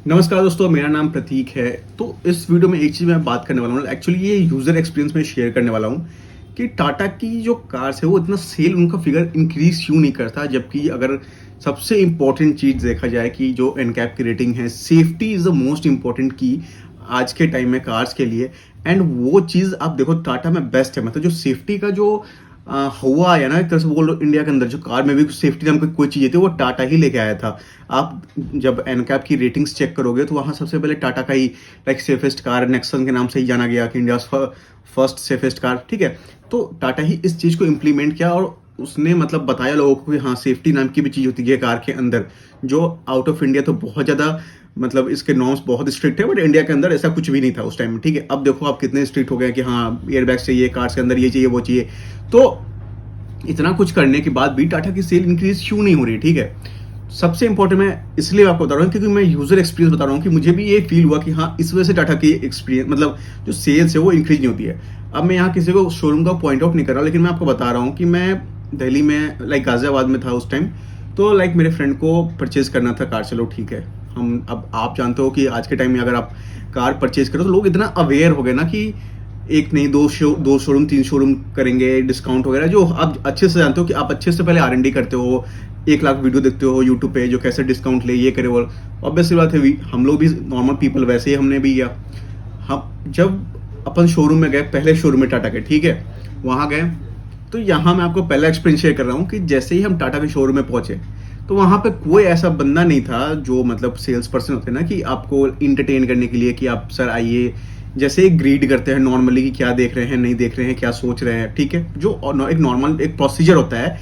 नमस्कार दोस्तों, मेरा नाम प्रतीक है। तो इस वीडियो में एक चीज़ मैं बात करने वाला हूँ, एक्चुअली ये यूज़र एक्सपीरियंस में शेयर करने वाला हूँ कि टाटा की जो कार्स है वो इतना सेल उनका फिगर इंक्रीज क्यों नहीं करता, जबकि अगर सबसे इम्पोर्टेंट चीज़ देखा जाए कि जो एनकैप की रेटिंग है, safety is the most important की आज के टाइम में कार्स के लिए। एंड वो चीज़ आप देखो टाटा में बेस्ट है, मतलब जो सेफ्टी का जो हुआ है ना, एक तरह से बोल लो, इंडिया के अंदर जो कार में भी सेफ्टी नाम की कोई चीज़ थी वो टाटा ही लेके आया था। आप जब एनकैप की रेटिंग्स चेक करोगे तो वहाँ सबसे पहले टाटा का ही लाइक सेफेस्ट कार नेक्सन के नाम से ही जाना गया कि इंडिया फर्स्ट सेफेस्ट कार, ठीक है। तो टाटा ही इस चीज़ को इम्प्लीमेंट किया और उसने मतलब बताया लोगों को कि हाँ, सेफ्टी नाम की भी चीज़ होती है कार के अंदर, जो आउट ऑफ इंडिया तो बहुत ज़्यादा मतलब इसके नॉर्म्स बहुत स्ट्रिक्ट है, बट इंडिया के अंदर ऐसा कुछ भी नहीं था उस टाइम में, ठीक है। अब देखो आप कितने स्ट्रिक्ट हो गए कि हाँ, एयरबैग्स चाहिए कार्स के अंदर, ये चाहिए वो चाहिए। तो इतना कुछ करने के बाद भी टाटा की सेल इंक्रीज क्यों नहीं हो रही, ठीक है। सबसे इंपॉर्टेंट मैं इसलिए आपको बता रहा हूँ क्योंकि मैं यूजर एक्सपीरियंस बता रहा हूँ कि मुझे भी ये फील हुआ कि हाँ, इस वजह से टाटा की एक्सपीरियंस मतलब जो सेल्स है वो इंक्रीज नहीं होती है। अब मैं यहाँ किसी को शोरूम का पॉइंट आउट नहीं कर रहा, लेकिन मैं आपको बता रहा हूँ कि मैं दिल्ली में लाइक गाजियाबाद में था उस टाइम। तो लाइक मेरे फ्रेंड को परचेज करना था कार, चलो ठीक है। हम अब आप जानते हो कि आज के टाइम में अगर आप कार परचेज करो तो लोग इतना अवेयर हो गए ना कि एक नहीं दो शोरूम 3 शोरूम करेंगे, डिस्काउंट वगैरह, जो आप अच्छे से जानते हो कि आप अच्छे से पहले R&D करते हो, 1 लाख वीडियो देखते हो यूट्यूब पे जो कैसे डिस्काउंट ले, ये करे वो। ऑब्वियसली बात है, हम लोग भी नॉर्मल पीपल वैसे ही हमने भी किया। हम जब अपन शोरूम में गए, पहले शोरूम में टाटा के, ठीक है, वहाँ गए तो यहाँ मैं आपको पहला एक्सपीरियंस शेयर कर रहा हूँ कि जैसे ही हम टाटा के शोरूम में पहुंचे तो वहाँ पे कोई ऐसा बंदा नहीं था जो मतलब सेल्स पर्सन होते हैं ना कि आपको इंटरटेन करने के लिए कि आप सर आइए, जैसे एक ग्रीड करते हैं नॉर्मली कि क्या देख रहे हैं, नहीं देख रहे हैं, क्या सोच रहे हैं, ठीक है, जो एक नॉर्मल एक प्रोसीजर होता है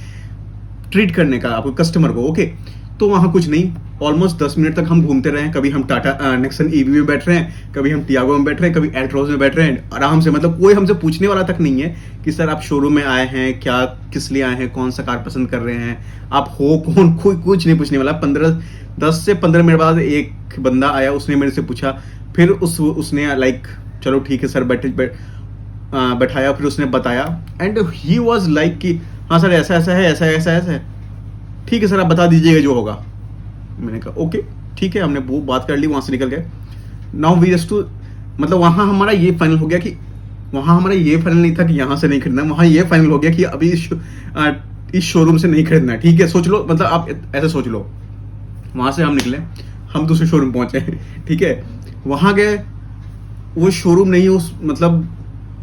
ट्रीट करने का आपको कस्टमर को, ओके। तो वहाँ कुछ नहीं, ऑलमोस्ट 10 मिनट तक हम घूमते रहे। कभी हम टाटा नेक्सन ईवी में बैठ रहे हैं, कभी हम टियागो में बैठ रहे हैं, कभी एल्ट्रोज में बैठ रहे हैं आराम से, मतलब कोई हमसे पूछने वाला तक नहीं है कि सर आप शोरूम में आए हैं क्या, किस लिए आए हैं, कौन सा कार पसंद कर रहे हैं, आप हो कौन, कोई कुछ नहीं पूछने वाला। 10 से 15 मिनट बाद एक बंदा आया, उसने मेरे से पूछा, फिर उसने लाइक चलो ठीक है सर बैठाया, फिर उसने बताया एंड ही वॉज लाइक कि हाँ सर ऐसा ऐसा है, ऐसा ऐसा ऐसा है, ठीक है सर आप बता दीजिएगा जो होगा। मैंने कहा ओके ठीक है, हमने वो बात कर ली, वहाँ से निकल गए। नाउ वी जस्ट टू मतलब वहाँ हमारा ये फाइनल हो गया कि वहाँ हमारा ये फाइनल नहीं था कि यहाँ से नहीं खरीदना, वहाँ ये फाइनल हो गया कि अभी इस शोरूम से नहीं खरीदना, ठीक है। सोच लो, मतलब आप ऐसे सोच लो। वहाँ से हम निकले, हम दूसरे शोरूम पहुँचे, ठीक है। वहाँ गए, वो शोरूम नहीं है, उस मतलब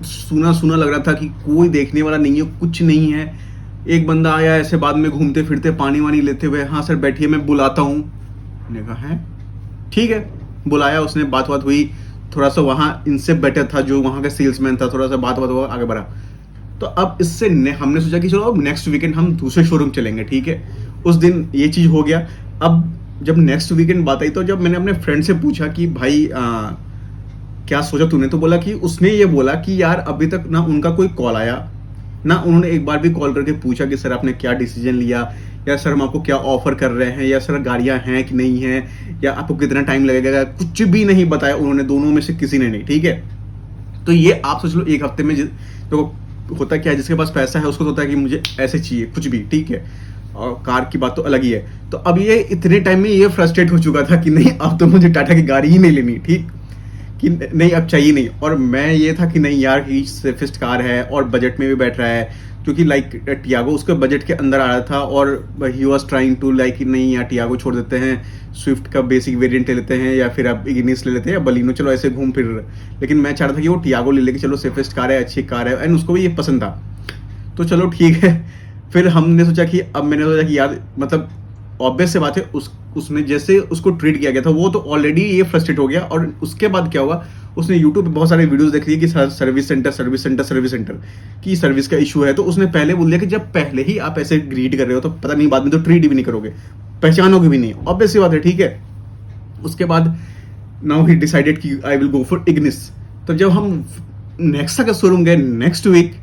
सुना सुना लग रहा था कि कोई देखने वाला नहीं है, कुछ नहीं है। एक बंदा आया ऐसे बाद में घूमते फिरते पानी वानी लेते हुए, हाँ सर बैठिए मैं बुलाता हूँ। मैंने कहा है ठीक है, बुलाया उसने, बात बात हुई, थोड़ा सा वहाँ इनसे बेटर था जो वहाँ का सेल्समैन था, थोड़ा सा बात बात हुआ, आगे बढ़ा। तो अब इससे हमने सोचा कि चलो अब नेक्स्ट वीकेंड हम दूसरे शोरूम चलेंगे, ठीक है। उस दिन ये चीज़ हो गया। अब जब नेक्स्ट वीकेंड बात आई तो जब मैंने अपने फ्रेंड से पूछा कि भाई क्या सोचा तूने, तो बोला कि उसने ये बोला कि यार अभी तक ना उनका कोई कॉल आया, ना उन्होंने एक बार भी कॉल करके पूछा कि सर आपने क्या डिसीजन लिया, या सर हम आपको क्या ऑफर कर रहे हैं, या सर गाड़ियां हैं कि नहीं हैं, या आपको कितना टाइम लगेगा, कुछ भी नहीं बताया उन्होंने, दोनों में से किसी ने नहीं, ठीक है। तो ये आप सोच लो, एक हफ्ते में तो होता क्या है, जिसके पास पैसा है उसको तो होता है कि मुझे ऐसे चाहिए कुछ भी, ठीक है। और कार की बात तो अलग ही है। तो अब ये इतने टाइम में ये फ्रस्ट्रेट हो चुका था कि नहीं अब तो मुझे टाटा की गाड़ी ही नहीं लेनी, ठीक, कि नहीं अब चाहिए नहीं। और मैं ये था कि नहीं यार, ही सेफेस्ट कार है और बजट में भी बैठ रहा है, क्योंकि लाइक टियागो उसके बजट के अंदर आ रहा था, और he was trying to like नहीं यार टियागो छोड़ देते हैं, स्विफ्ट का बेसिक वेरिएंट ले लेते हैं, या फिर आप इग्निस ले लेते हैं, या बलिनो, चलो ऐसे घूम फिर। लेकिन मैं चाह रहा था कि वो टियागो ले लेके, चलो सेफेस्ट कार है, अच्छी कार है, एंड उसको भी ये पसंद था। तो चलो ठीक है। फिर हमने सोचा कि अब मैंने सोचा कि यार मतलब ऑब्वियस से बात है, उसने जैसे उसको ट्रीट किया गया था वो तो ऑलरेडी ये फ्रस्ट्रेट हो गया। और उसके बाद क्या हुआ, उसने यूट्यूब पे बहुत सारे वीडियोस देख लिए कि सर्विस सेंटर की सर्विस का इशू है। तो उसने पहले बोल दिया कि जब पहले ही आप ऐसे ग्रीड कर रहे हो तो पता नहीं बाद में तो ट्रीट भी नहीं करोगे, पहचानोगे भी नहीं, ऑब्वियस सी बात है, ठीक है। उसके बाद नाउ ही डिसाइडेड कि I will go for Ignis. तो जब हम नेक्सा का शोरूम गए नेक्स्ट वीक,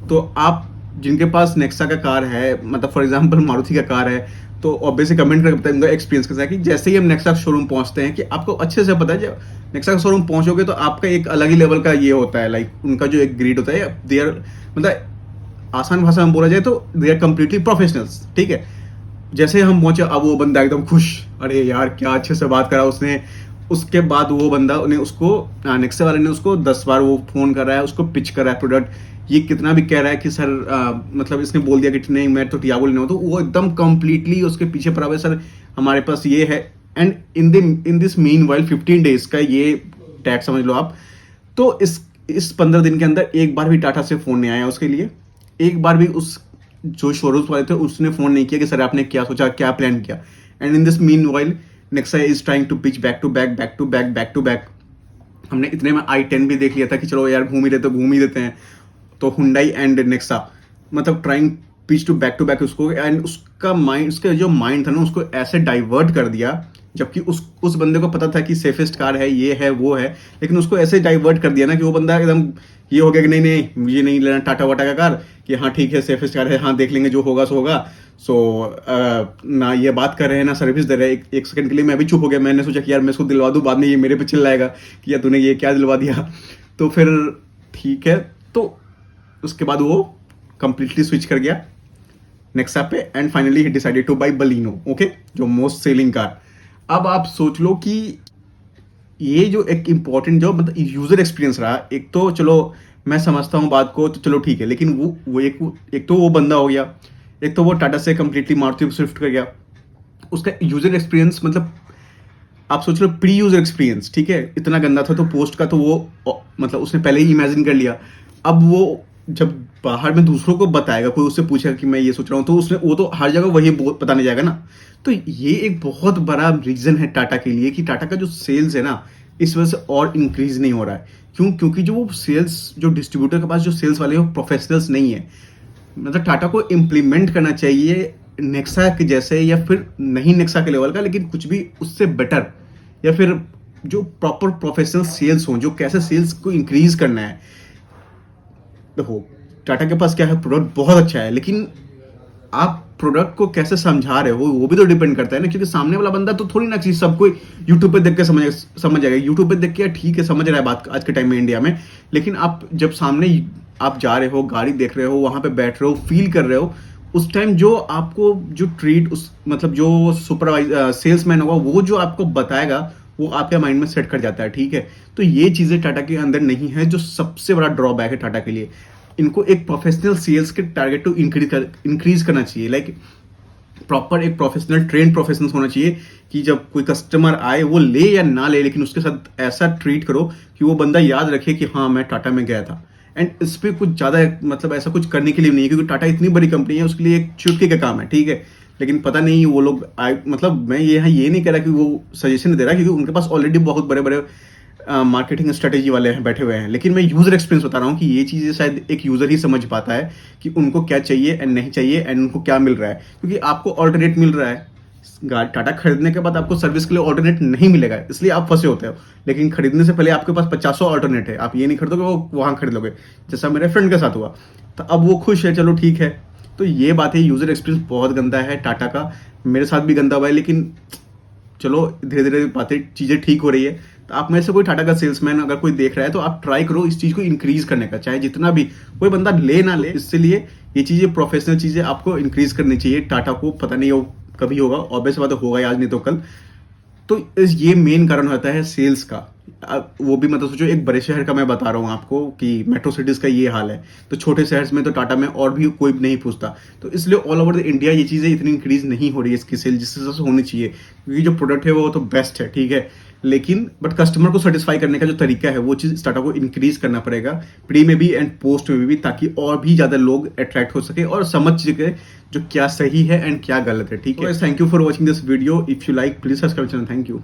तो आप जिनके पास नेक्सा का कार है, मतलब फॉर एग्जांपल मारुति का कार है, तो ऑब्वियसली कमेंट करके बताएंगे एक्सपीरियंस कैसा है। कि जैसे ही हम नेक्सा शोरूम पहुंचते हैं कि आपको अच्छे से पता है, जब नेक्सा का शोरूम पहुंचोगे तो आपका एक अलग ही लेवल का ये होता है, लाइक उनका जो एक ग्रीड होता है, दे आर मतलब आसान भाषा में बोला जाए तो दे आर कंप्लीटली प्रोफेशनल्स, ठीक है। जैसे हम पहुंचे, अब वो बंदा एकदम खुश, अरे यार क्या अच्छे से बात करा उसने, उसके बाद वो बंदा उन्हें उसको नेक्सा वाले ने उसको 10 बार वो फ़ोन कर रहा है, उसको पिच कर रहा है प्रोडक्ट। ये कितना भी कह रहा है कि सर मतलब इसने बोल दिया कि नहीं मैं तो टियागो लेने वाला, तो वो एकदम कंप्लीटली उसके पीछे पड़ा हुआ है, सर हमारे पास ये है। And in this meanwhile 15 days का ये टैग समझ लो आप। तो इस 15 दिन के अंदर एक बार भी टाटा से फ़ोन नहीं आया उसके लिए। एक बार भी उस जो शोरूम्स वाले थे उसने फ़ोन नहीं किया कि सर आपने क्या सोचा, क्या प्लान किया। And in this meanwhile Nexa is trying to pitch back to back back to back back to back. हमने इतने में i10 भी देख लिया था कि चलो यार घूम ही रहे तो घूम ही देते हैं। तो हुंडई एंड नेक्सा मतलब ट्राइंग पिच टू बैक उसको। एंड उसका माइंड, उसका जो माइंड था ना, उसको ऐसे डाइवर्ट कर दिया, जबकि उस बंदे को पता था कि सेफेस्ट कार है, ये है वो है, लेकिन उसको ऐसे डाइवर्ट कर दिया ना कि वो बंदा एकदम ये हो गया कि नहीं नहीं मुझे नहीं लेना टाटा वाटा का कार, कि हाँ ठीक है सेफेस्ट कार है, हाँ देख लेंगे जो होगा सो होगा। सो ना ये बात कर रहे हैं ना सर्विस दे रहे हैं। एक सेकंड के लिए मैं भी चुप हो गया। मैंने सोचा कि यार मैं इसको दिलवा दूं, बाद में ये मेरे पे चिल्लाएगा कि यार तूने ये क्या दिलवा दिया। तो फिर ठीक है, तो उसके बाद वो कंप्लीटली स्विच कर गया नेक्सा पे। And finally he decided two by Baleno, okay, जो मोस्ट सेलिंग कार। अब आप सोच लो कि ये जो एक इम्पॉर्टेंट जो मतलब यूजर एक्सपीरियंस रहा, एक तो चलो मैं समझता हूँ बात को, तो चलो ठीक है, लेकिन वो एक तो वो बंदा हो गया, एक तो वो टाटा से कंप्लीटली मारुति स्विफ्ट कर गया। उसका यूजर एक्सपीरियंस मतलब आप सोच लो प्री यूजर एक्सपीरियंस, ठीक है, इतना गंदा था। तो पोस्ट का तो वो मतलब उसने पहले ही इमेजिन कर लिया। अब वो जब बाहर में दूसरों को बताएगा, कोई उससे पूछेगा कि मैं ये सोच रहा हूँ, तो उसने वो तो हर जगह वही बताने जाएगा ना। तो ये एक बहुत बड़ा रीजन है टाटा के लिए कि टाटा का जो सेल्स है ना, इस वजह से और इंक्रीज नहीं हो रहा है। क्यों? क्योंकि जो वो सेल्स, जो डिस्ट्रीब्यूटर के पास जो सेल्स वाले हैं वो प्रोफेशनल्स नहीं है। मतलब टाटा को इम्प्लीमेंट करना चाहिए नेक्सा के जैसे, या फिर नहीं नेक्सा के लेवल का, लेकिन कुछ भी उससे बेटर, या फिर जो प्रॉपर प्रोफेशनल सेल्स हों, जो कैसे सेल्स को इंक्रीज करना है। देखो टाटा के पास क्या है, प्रोडक्ट बहुत अच्छा है, लेकिन आप प्रोडक्ट को कैसे समझा रहे हो वो भी तो डिपेंड करता है ना। क्योंकि सामने वाला बंदा तो थोड़ी ना चीज सबको यूट्यूब पे देख के समझ जाएगा। यूट्यूब पे देख के ठीक है समझ रहा है बात आज के टाइम में इंडिया में, लेकिन आप जब सामने आप जा रहे हो, गाड़ी देख रहे हो, वहां पे बैठ रहे हो, फील कर रहे हो, उस टाइम जो आपको जो ट्रीट उस मतलब जो सुपरवाइजर सेल्समैन होगा वो जो आपको बताएगा वो आपके माइंड में सेट कर जाता है, ठीक है। तो ये चीजें टाटा के अंदर नहीं है, जो सबसे बड़ा ड्रॉबैक है टाटा के लिए। इनको एक प्रोफेशनल सेल्स के टारगेट को इंक्रीज करना चाहिए। लाइक प्रॉपर एक प्रोफेशनल ट्रेन प्रोफेशनल होना चाहिए कि जब कोई कस्टमर आए वो ले या ना ले, लेकिन उसके साथ ऐसा ट्रीट करो कि वो बंदा याद रखे कि हाँ मैं टाटा में गया था। एंड इस पर कुछ ज़्यादा मतलब ऐसा कुछ करने के लिए नहीं है, क्योंकि टाटा इतनी बड़ी कंपनी है, उसके लिए एक चुटकी का काम है, ठीक है। लेकिन पता नहीं वो लोग मतलब मैं ये नहीं कह रहा कि वो सजेशन दे रहा, क्योंकि उनके पास ऑलरेडी बहुत बड़े बड़े मार्केटिंग स्ट्रेटेजी वाले हैं बैठे हुए हैं। लेकिन मैं यूजर एक्सपीरियंस बता रहा हूँ कि ये चीज़ें शायद एक यूजर ही समझ पाता है कि उनको क्या चाहिए एंड नहीं चाहिए, एंड उनको क्या मिल रहा है। क्योंकि आपको ऑल्टरनेट मिल रहा है, टाटा खरीदने के बाद आपको सर्विस के लिए ऑल्टरनेट नहीं मिलेगा, इसलिए आप फंसे होते हो। लेकिन खरीदने से पहले आपके पास 50 ऑल्टरनेट है, आप ये नहीं खरीदोगे वो वहां खरीद लोगे, जैसा मेरे फ्रेंड के साथ हुआ। तो अब वो खुश है, चलो ठीक है। तो ये बात है, यूजर एक्सपीरियंस बहुत गंदा है टाटा का, मेरे साथ भी गंदा हुआ है, लेकिन चलो धीरे धीरे बातें चीज़ें ठीक हो रही है। तो आप में से कोई टाटा का सेल्समैन अगर कोई देख रहा है तो आप ट्राई करो इस चीज़ को इंक्रीज करने का, चाहे जितना भी कोई बंदा ले ना ले, इसलिए ये चीज़ें प्रोफेशनल चीज़ें आपको इंक्रीज करनी चाहिए। टाटा को पता नहीं हो कभी होगा, ऑब्वियस बात होगा, आज नहीं तो कल। तो ये मेन कारण होता है सेल्स का। वो भी मतलब सोचो एक बड़े शहर का मैं बता रहा हूँ आपको कि मेट्रो सिटीज़ का ये हाल है, तो छोटे शहर में तो टाटा में और भी कोई नहीं पूछता। तो इसलिए ऑल ओवर द इंडिया ये चीज़ें इतनी इंक्रीज नहीं हो रही है इसकी सेल, जिस हिसाब से होनी चाहिए, क्योंकि जो प्रोडक्ट है वो तो बेस्ट है, ठीक है। लेकिन बट कस्टमर को सेटिस्फाई करने का जो तरीका है वो चीज़ टाटा को इंक्रीज करना पड़ेगा, प्री में भी एंड पोस्ट में भी, ताकि और भी ज़्यादा लोग अट्रैक्ट हो सके और समझ सके जो क्या सही है एंड क्या गलत है, ठीक है। Thank you for watching this video. If you like please subscribe channel. Thank you.